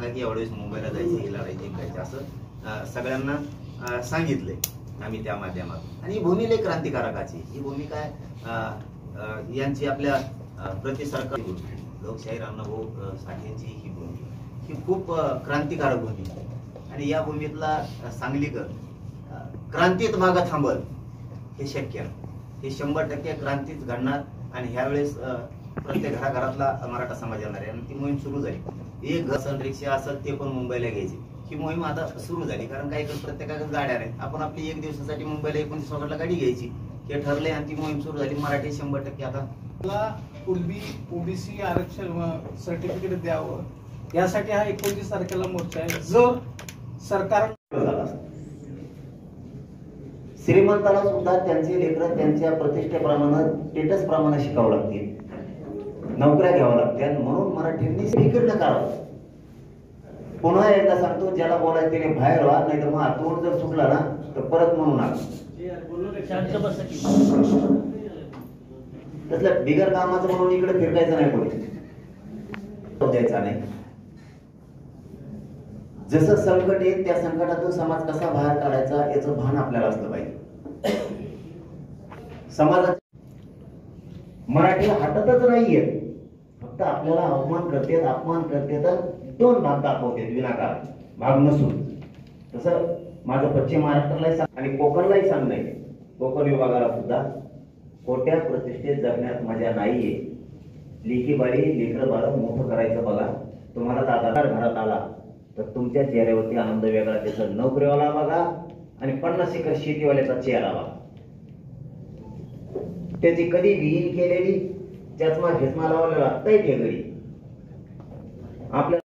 सांगा की एवढेच मुंबईला जायचं, ही लढाई जिंकायची असं सगळ्यांना सांगितलंय आम्ही त्या माध्यमातून. आणि ही भूमी लय क्रांतिकारकाची, ही भूमी काय यांची आपल्या प्रति सरकार लोकशाही रामभाऊ साठेंची ही भूमी ही खूप क्रांतिकारक भूमी. आणि या भूमीतला सांगलीकर क्रांतीत मागं थांबल हे शक्य आहे. हे 100% क्रांतीच घडणार. आणि ह्यावेळेस प्रत्येक घराघरातला मराठा समाज येणार आहे. आणि ती मोहीम सुरू झाली. एक घर रिक्षा असत ते पण मुंबईला घ्यायची. ही मोहीम आता सुरू झाली. कारण काही प्रत्येकाकडे गाड्या आहेत. आपण आपली एक दिवसासाठी मुंबईला 29 ऑगस्टला गाडी घ्यायची हे ठरले आणि ती मोहीम सुरू झाली. मराठी 100% आता कुणबी ओबीसी आरक्षण सर्टिफिकेट द्यावं यासाठी हा 29 तारखेला मोर्चा आहे. जर सरकार श्रीमंताला सुद्धा त्यांचे लेकरं त्यांच्या प्रतिष्ठेप्रमाणे स्टेटस प्रमाणे शिकावं लागतील, नोकऱ्या घ्याव्या लागतील. म्हणून मराठींनी इकडनं करावं. पुन्हा एकदा सांगतो, ज्याला बोलायचं त्याने बाहेर व्हा, नाही तर मग तोंड जर सुटला ना तर परत म्हणू नका. तसलं बिगर कामाचं म्हणून इकडे फिरकायचं नाही, कोणी द्यायचा नाही. जसं संकट येत त्या संकटातून समाज कसा बाहेर काढायचा याचं भान आपल्याला असलं पाहिजे. समाजात मराठी हटतच नाहीये, फक्त आपल्याला अपमान करते तर दोन भाग दाखवते विनाकारण, भाग नसून. तसं माझं पश्चिम महाराष्ट्रालाही आणि कोकणलाही सांगणं, कोकण विभागाला सुद्धा खोट्या प्रतिष्ठेत जगण्यात मजा नाहीये. लेखी बाळी लेकरं बाळ मोठं करायचं बघा. तुम्हाला दादा घरात आला तर तुमच्या चेहऱ्यावरती आनंद वेगळा, त्याचा नोकरीवाला बघा आणि 50 एकर शेतीवाल्याचा चेहरा बघा. त्याची कधी विहीन केलेली चष्मा घेसमा लावलेला तै घडी आपल्या